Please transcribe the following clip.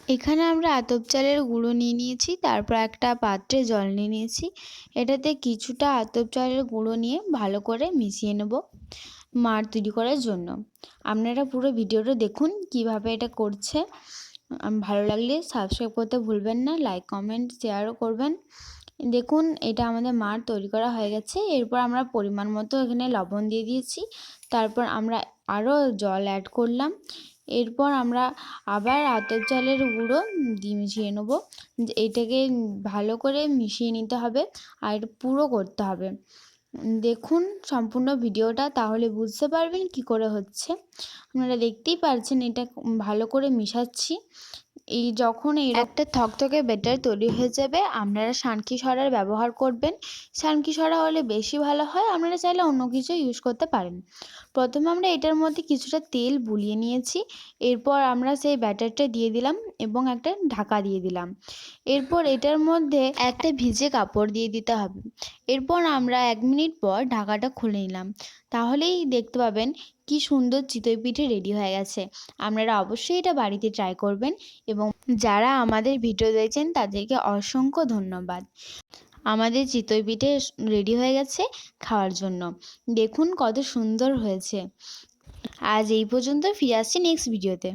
এখানে আমরা আতপ চালের গুঁড়ো নিয়ে নিয়েছি, তারপর একটা পাত্রে জল নিয়ে নিয়েছি। এটাতে কিছুটা আতপ চালের গুঁড়ো নিয়ে ভালো করে মিশিয়ে নেব মাড় তৈরি করার জন্য। আপনারা পুরো ভিডিওটা দেখুন কিভাবে এটা করছে। ভালো লাগলে সাবস্ক্রাইব করতে ভুলবেন না, লাইক কমেন্ট শেয়ারও করবেন। দেখুন এটা আমাদের মাড় তৈরি করা হয়ে গেছে। এরপর আমরা পরিমাণ মতো এখানে লবণ দিয়ে দিয়েছি, তারপর আমরা আরও জল অ্যাড করলাম। এরপর আমরা আবার আতপ চালের গুঁড়ো দিয়ে মিশিয়ে নেব। এটাকে ভালো করে মিশিয়ে নিতে হবে আর পুরো করতে হবে। দেখুন সম্পূর্ণ ভিডিওটা, তাহলে বুঝতে পারবেন কি করে হচ্ছে। আপনারা দেখতেই পাচ্ছেন এটা ভালো করে মিশাচ্ছি। এই যখন একটা থকথকে ব্যাটার তৈরি হয়ে যাবে, আপনারা সানকি সরার ব্যবহার করবেন। সানকি সরা হলে বেশি ভালো হয়, আপনারা চাইলে অন্য কিছু ইউজ করতে পারেন। প্রথমে আমরা এটার মধ্যে কিছুটা তেল বুলিয়ে নিয়েছি। এরপর আমরা সেই ব্যাটারটা দিয়ে দিলাম এবং একটা ঢাকা দিয়ে দিলাম। এরপর এটার মধ্যে একটা ভিজে কাপড় দিয়ে দিতে হবে। এরপর আমরা 1 মিনিট পর ঢাকাটা খুলে নিলাম। তাহলেই দেখতে পাবেন কি সুন্দর চিতই পিঠে রেডি হয়ে গেছে। আপনারা অবশ্যই এটা বাড়িতে ট্রাই করবেন এবং যারা আমাদের ভিডিও দেখছেন তাদেরকে অসংখ্য ধন্যবাদ। আমাদের চিতই পিঠে রেডি হয়ে গেছে খাওয়ার জন্য। দেখুন কত সুন্দর হয়েছে। আজ এই পর্যন্ত, ফিরে আসছি নেক্সট ভিডিওতে।